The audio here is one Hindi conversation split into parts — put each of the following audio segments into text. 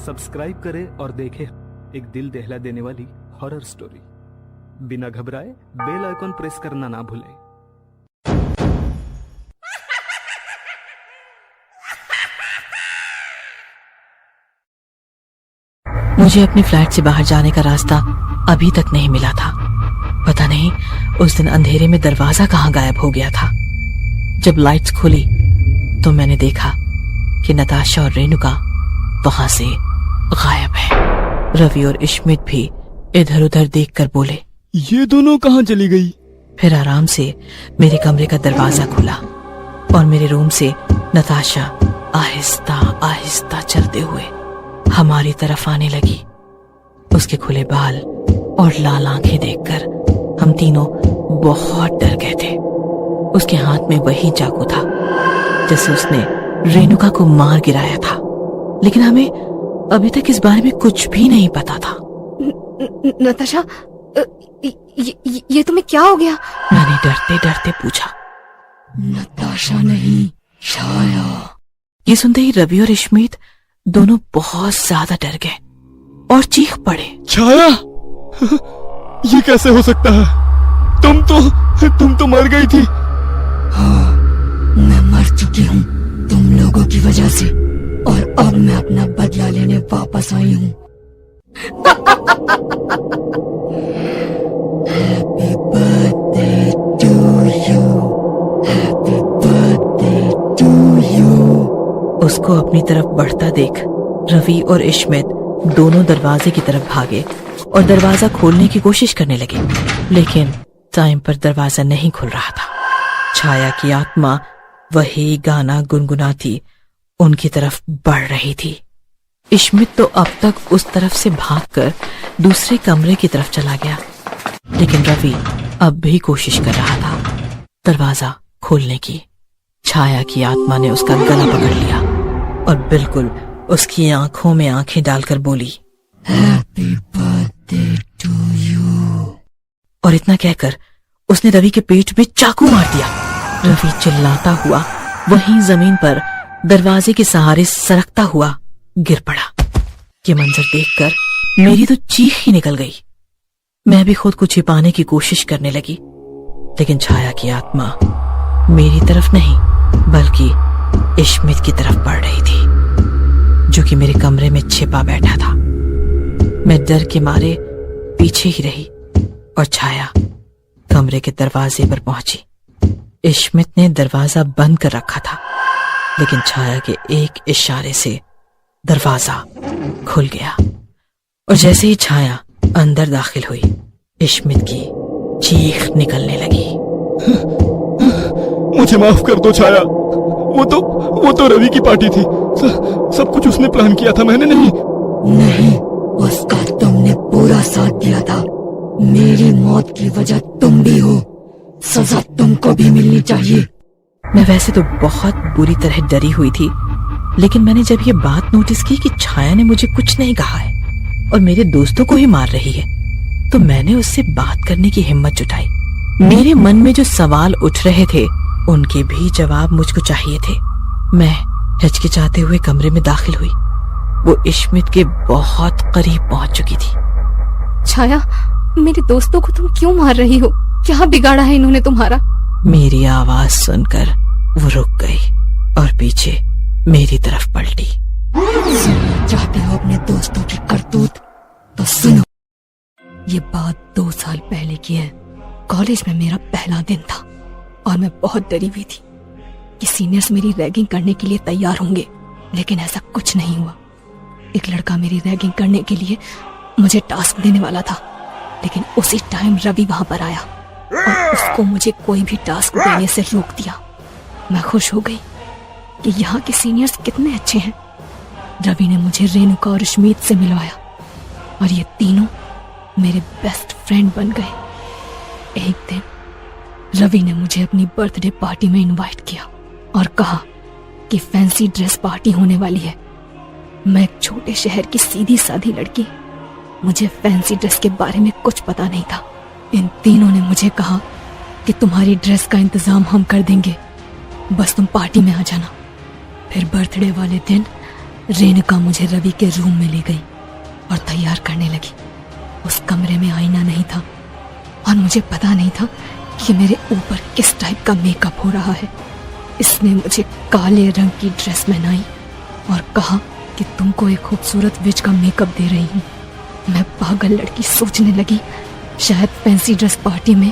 सब्सक्राइब करें और देखें एक दिल दहला देने वाली हॉरर स्टोरी। बिना घबराए बेल आइकॉन प्रेस करना ना भूलें। मुझे अपने फ्लैट से बाहर जाने का रास्ता अभी तक नहीं मिला था। पता नहीं उस दिन अंधेरे में दरवाजा कहाँ गायब हो गया था। जब लाइट्स खुली तो मैंने देखा कि नताशा और रेणुका वहां से गायब है। रवि और इश्मित भी इधर उधर देखकर बोले, ये दोनों कहाँ चली गई? फिर आराम से मेरे कमरे का दरवाजा खुला और मेरे रूम से नताशा आहिस्ता आहिस्ता चलते हुए हमारी तरफ आने लगी। उसके खुले बाल और लाल आंखें देखकर हम तीनों बहुत डर गए थे। उसके हाथ में वही चाकू था जैसे उसने रेणुका को मार गिराया था, लेकिन हमें अभी तक इस बारे में कुछ भी नहीं पता था। नताशा, ये तुम्हें क्या हो गया? मैंने डरते डरते पूछा। नताशा नहीं, छाया। ये सुनते ही रवि और इश्मित दोनों बहुत ज्यादा डर गए और चीख पड़े, छाया? ये कैसे हो सकता है? तुम तो मर गई थी। हाँ, मैं मर चुकी हूँ तुम लोगों की वजह से, और अब मैं अपना बदला लेने वापस आई हूँ। Happy birthday to you, happy birthday to you. उसको अपनी तरफ बढ़ता देख रवि और इश्मित दोनों दरवाजे की तरफ भागे और दरवाजा खोलने की कोशिश करने लगे, लेकिन टाइम पर दरवाजा नहीं खुल रहा था। छाया की आत्मा वही गाना गुनगुनाती उनकी तरफ बढ़ रही थी। इश्मित तो अब तक उस तरफ से भागकर दूसरे कमरे की तरफ चला गया, लेकिन रवि अब भी कोशिश कर रहा था दरवाजा खोलने की। छाया की आत्मा ने उसका गला पकड़ लिया और बिल्कुल उसकी आंखों में आंखें डालकर बोली, हैप्पी बर्थडे टू यू। और इतना कहकर उसने रवि के पेट में चाकू मार दिया। रवि चिल्लाता हुआ वहीं जमीन पर दरवाजे के सहारे सरकता हुआ गिर पड़ा। ये मंजर देखकर मेरी तो चीख ही निकल गई। मैं भी खुद को छिपाने की कोशिश करने लगी, लेकिन छाया की आत्मा मेरी तरफ नहीं बल्कि इश्मित की तरफ बढ़ रही थी, जो कि मेरे कमरे में छिपा बैठा था। मैं डर के मारे पीछे ही रही और छाया कमरे के दरवाजे पर पहुंची। इश्मित ने दरवाजा बंद कर रखा था, लेकिन छाया के एक इशारे से दरवाजा खुल गया और जैसे ही छाया अंदर दाखिल हुई, इश्मित की चीख निकलने लगी। मुझे माफ कर दो छाया, वो तो रवि की पार्टी थी। सब कुछ उसने प्लान किया था, मैंने नहीं। नहीं, उसका तुमने पूरा साथ दिया था। मेरी मौत की वजह तुम भी हो, सजा तुमको भी मिलनी चाहिए। मैं वैसे तो बहुत बुरी तरह डरी हुई थी, लेकिन मैंने जब ये बात नोटिस की कि छाया ने मुझे कुछ नहीं कहा है और मेरे दोस्तों को ही मार रही है, तो मैंने उससे बात करने की हिम्मत जुटाई। मेरे मन में जो सवाल उठ रहे थे उनके भी जवाब मुझको चाहिए थे। मैं हिचकिचाते हुए कमरे में दाखिल हुई। वो इश्मित के बहुत करीब पहुंच चुकी थी। छाया, मेरे दोस्तों को तुम क्यों मार रही हो? क्या बिगाड़ा है इन्होंने तुम्हारा? मेरी आवाज सुनकर वो रुक गई और पीछे मेरी तरफ पलटी। सुनना चाहते हो अपने दोस्तों की करतूत? तो सुनो। ये बात 2 साल पहले की है। कॉलेज में मेरा पहला दिन था और मैं बहुत डरी हुई थी कि सीनियर्स मेरी रैगिंग करने के लिए तैयार होंगे, लेकिन ऐसा कुछ नहीं हुआ। एक लड़का मेरी रैगिंग करने के लिए मुझे टास्क देने वाला था, लेकिन उसी टाइम रवि वहां पर आया और उसको मुझे कोई भी टास्क देने से रोक दिया। मैं खुश हो गई कि यहाँ के सीनियर्स कितने अच्छे हैं। रवि ने मुझे रेणुका और इश्मित से मिलवाया और ये तीनों मेरे बेस्ट फ्रेंड बन गए। एक दिन रवि ने मुझे अपनी बर्थडे पार्टी में इनवाइट किया और कहा कि फैंसी ड्रेस पार्टी होने वाली है। मैं एक छोटे शहर की सीधी सादी लड़की, मुझे फैंसी ड्रेस के बारे में कुछ पता नहीं था। इन तीनों ने मुझे कहा कि तुम्हारी ड्रेस का इंतजाम हम कर देंगे, बस तुम पार्टी में आ जाना। फिर बर्थडे वाले दिन रेणुका मुझे रवि के रूम में ले गई और तैयार करने लगी। उस कमरे में आईना नहीं था और मुझे पता नहीं था कि मेरे ऊपर किस टाइप का मेकअप हो रहा है। इसने मुझे काले रंग की ड्रेस पहनाई और कहा कि तुमको एक खूबसूरत विच का मेकअप दे रही हूँ। मैं पागल लड़की सोचने लगी, शायद फैंसी ड्रेस पार्टी में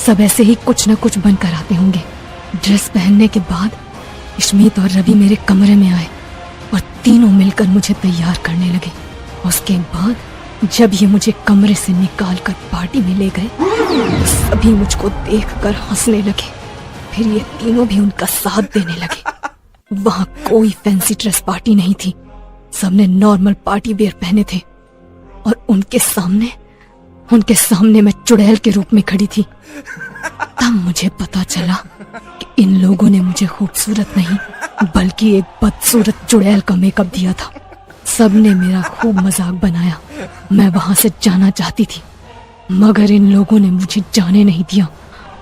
सब ऐसे ही कुछ न कुछ बनकर आते होंगे। ड्रेस पहनने के बाद इश्मीत और रवि मेरे कमरे में आए और तीनों मिलकर मुझे तैयार करने लगे। उसके बाद जब ये मुझे कमरे से निकाल कर पार्टी में ले गए तो सभी मुझको देखकर हंसने लगे। फिर ये तीनों भी उनका साथ देने लगे। वहां कोई फैंसी ड्रेस पार्टी नहीं थी, सबने नॉर्मल पार्टी वेयर पहने थे और उनके सामने मैं चुड़ैल के रूप में खड़ी थी। तब मुझे पता चला कि इन लोगों ने मुझे खूबसूरत नहीं बल्कि एक बदसूरत चुड़ैल का मेकअप दिया था। सबने मेरा खूब मजाक बनाया। मैं वहां से जाना चाहती थी मगर इन लोगों ने मुझे जाने नहीं दिया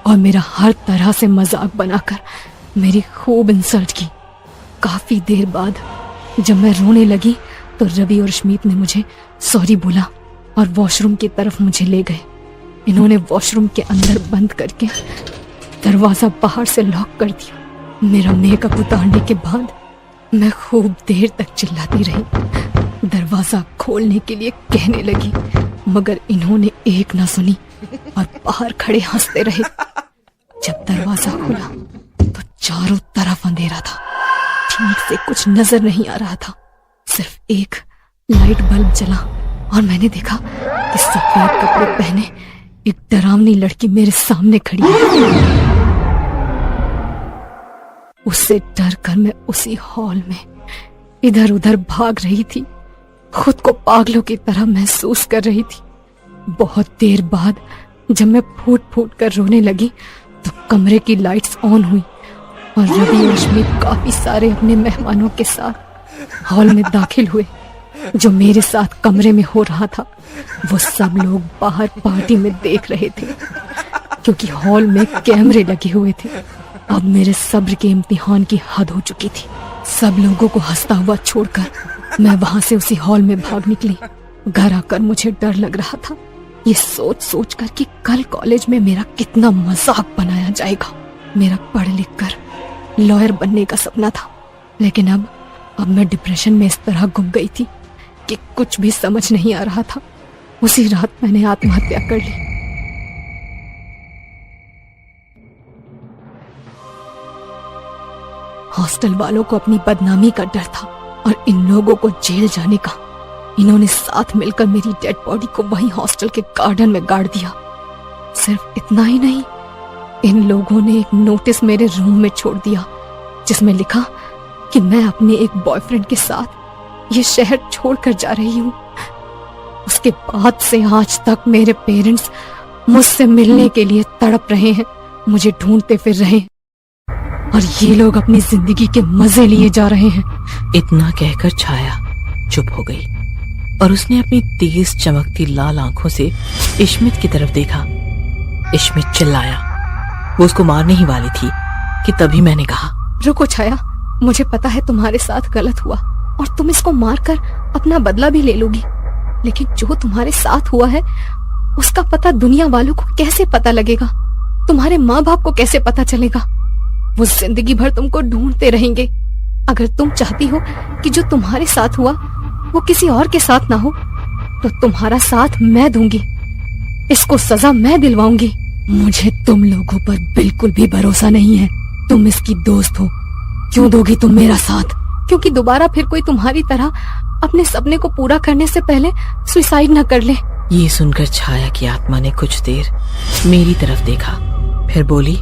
और मेरा हर तरह से मजाक बनाकर मेरी खूब इंसल्ट की। काफी देर बाद जब मैं रोने लगी तो रवि और इश्मीत ने मुझे सॉरी बोला और वॉशरूम की तरफ मुझे ले गए। इन्होंने वॉशरूम के अंदर बंद करके दरवाजा बाहर से लॉक कर दिया। मेरा मेकअप उतारने के बाद मैं खूब देर तक चिल्लाती रही, दरवाजा खोलने के लिए कहने लगी मगर इन्होंने एक ना सुनी और बाहर खड़े हंसते रहे। जब दरवाजा खुला तो चारों तरफ अंधेरा था, ठीक से कुछ नजर नहीं आ रहा था। सिर्फ एक लाइट बल्ब जला और मैंने देखा कि सफेद कपड़े पहने एक डरावनी लड़की मेरे सामने खड़ी है। उससे डर कर मैं उसी हॉल में इधर उधर भाग रही थी, खुद को पागलों की तरह महसूस कर रही थी। बहुत देर बाद जब मैं फूट फूट कर रोने लगी तो कमरे की लाइट्स ऑन हुई और रवि और इश्मीत काफी सारे अपने मेहमानों के साथ हॉल में दाखिल हुए। जो मेरे साथ कमरे में हो रहा था वो सब लोग बाहर पार्टी में देख रहे थे क्योंकि हॉल में कैमरे लगे हुए थे। अब मेरे सब्र के इम्तिहान की हद हो चुकी थी। सब लोगों को हंसता हुआ छोड़कर मैं वहां से उसी हॉल में भाग निकली। घर आकर मुझे डर लग रहा था, ये सोच सोच कर कि कल कॉलेज में मेरा कितना मजाक बनाया जाएगा। मेरा पढ़ लिख कर लॉयर बनने का सपना था, लेकिन अब मैं डिप्रेशन में इस तरह गुम गई थी कि कुछ भी समझ नहीं आ रहा था। उसी रात मैंने आत्महत्या कर ली। हॉस्टल वालों को अपनी बदनामी का डर था और इन लोगों को जेल जाने का। इन्होंने साथ मिलकर मेरी डेड बॉडी को वहीं हॉस्टल के गार्डन में गाड़ दिया। सिर्फ इतना ही नहीं, इन लोगों ने एक नोटिस मेरे रूम में छोड़ दिया जिसमें लिखा कि मैं अपने एक बॉयफ्रेंड के साथ ये शहर छोड़कर जा रही हूँ। उसके बाद से आज तक मेरे पेरेंट्स मुझसे मिलने के लिए तड़प रहे हैं, मुझे ढूंढते फिर रहे हैं और ये लोग अपनी जिंदगी के मजे लिए जा रहे हैं। इतना कहकर छाया चुप हो गई और उसने अपनी तेज चमकती लाल आंखों से इश्मीत की तरफ देखा। इश्मीत चिल्लाया, वो उसको मारने ही वाली थी कि तभी मैंने कहा, रुको छाया, मुझे पता है तुम्हारे साथ गलत हुआ और तुम इसको मारकर अपना बदला भी ले लोगी, लेकिन जो तुम्हारे साथ हुआ है उसका पता दुनिया वालों को कैसे पता लगेगा? तुम्हारे माँ बाप को कैसे पता चलेगा? वो जिंदगी भर तुमको ढूंढते रहेंगे। अगर तुम चाहती हो कि जो तुम्हारे साथ हुआ वो किसी और के साथ ना हो तो तुम्हारा साथ मैं दूंगी, इसको सजा मैं दिलवाऊंगी। मुझे तुम लोगों पर बिल्कुल भी भरोसा नहीं है। तुम इसकी दोस्त हो, क्यों दोगी तुम मेरा साथ? क्योंकि दोबारा फिर कोई तुम्हारी तरह अपने सपने को पूरा करने से पहले सुसाइड न कर ले। ये सुनकर छाया की आत्मा ने कुछ देर मेरी तरफ देखा, फिर बोली,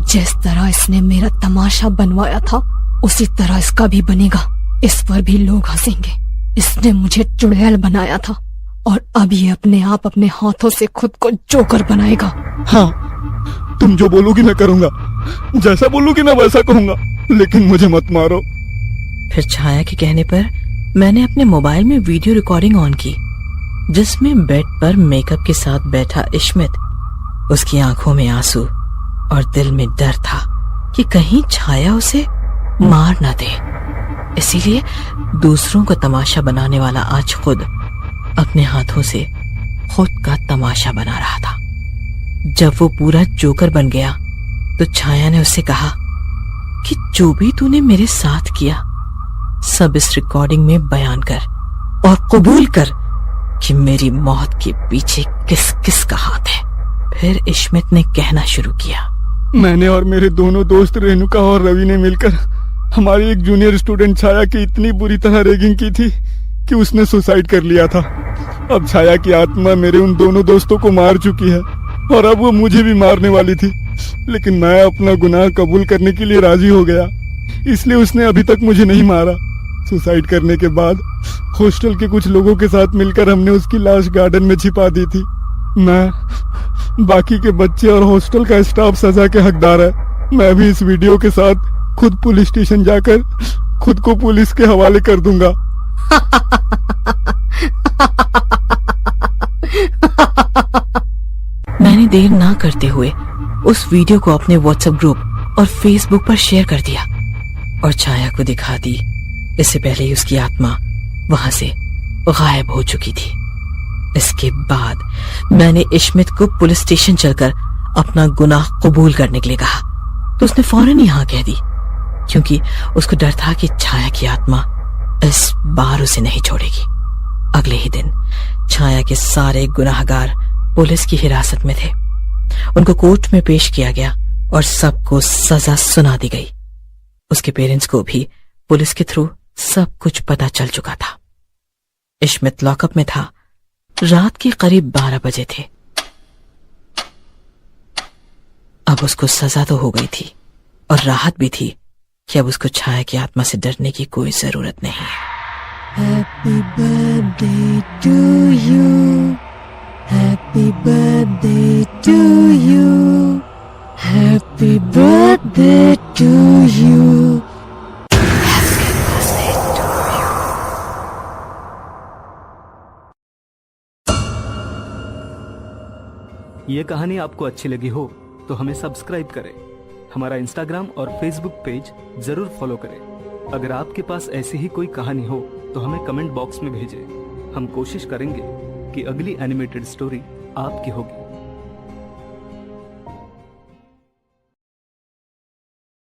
जिस तरह इसने मेरा तमाशा बनवाया था उसी तरह इसका भी बनेगा। इस पर भी लोग हंसेंगे। इसने मुझे चुड़ैल बनाया था और अब ये अपने आप अपने हाथों से खुद को जोकर बनाएगा। हाँ, तुम जो बोलोगी मैं करूंगा, जैसा बोलोगी ना वैसा कहूंगा, लेकिन मुझे मत मारो। फिर छाया के कहने पर मैंने अपने मोबाइल में वीडियो रिकॉर्डिंग ऑन की जिसमें बेड पर मेकअप के साथ बैठा इश्मीत, उसकी आंखों में आंसू और दिल में डर था कि कहीं छाया उसे मार न दे। इसीलिए दूसरों को तमाशा बनाने वाला आज खुद अपने हाथों से खुद का तमाशा बना रहा था। जब वो पूरा जोकर बन गया तो छाया ने उससे कहा कि जो भी तूने मेरे साथ किया सब इस रिकॉर्डिंग में बयान कर और कबूल कर कि मेरी मौत के पीछे किस किस का हाथ है। फिर इश्मित ने कहना शुरू किया, मैंने और मेरे दोनों दोस्त रेणुका और रवि ने मिलकर हमारी एक जूनियर स्टूडेंट छाया की इतनी बुरी तरह रैगिंग की थी कि उसने सुसाइड कर लिया था। अब छाया की आत्मा मेरे उन दोनों दोस्तों को मार चुकी है और अब वो मुझे भी मारने वाली थी, लेकिन मैं अपना गुनाह कबूल करने के लिए राजी हो गया, इसलिए उसने अभी तक मुझे नहीं मारा। सुसाइड करने के बाद हॉस्टल के कुछ लोगों के साथ मिलकर हमने उसकी लाश गार्डन में छिपा दी थी। मैं, बाकी के बच्चे और हॉस्टल का स्टाफ सजा के हकदार है। मैं भी इस वीडियो के साथ खुद पुलिस स्टेशन जाकर खुद को पुलिस के हवाले कर दूंगा। मैंने देर ना करते हुए उस वीडियो को अपने व्हाट्सएप ग्रुप और फेसबुक पर शेयर कर दिया और छाया को दिखा दी। इससे पहले ही उसकी आत्मा वहां से गायब हो चुकी थी। इसके बाद मैंने इश्मित को पुलिस स्टेशन चलकर अपना गुनाह कबूल करने के लिए कहा, तो उसने फौरन ही हाँ कह दी, क्योंकि उसको डर था कि छाया की आत्मा इस बार उसे नहीं छोड़ेगी। अगले ही दिन छाया के सारे गुनाहगार पुलिस की हिरासत में थे। उनको कोर्ट में पेश किया गया और सबको सजा सुना दी गई। उसके पेरेंट्स को भी पुलिस के थ्रू सब कुछ पता चल चुका था। इश्मित लॉकअप में था। रात के करीब 12 बजे थे। अब उसको सजा तो हो गई थी और राहत भी थी कि अब उसको छाया की आत्मा से डरने की कोई जरूरत नहीं है। Happy birthday to you. Happy birthday to you. Happy birthday to you. Happy birthday to you. ये कहानी आपको अच्छी लगी हो तो हमें सब्सक्राइब करें, हमारा इंस्टाग्राम और फेसबुक पेज जरूर फॉलो करें। अगर आपके पास ऐसी ही कोई कहानी हो तो हमें कमेंट बॉक्स में भेजें। हम कोशिश करेंगे कि अगली एनिमेटेड स्टोरी आपकी होगी।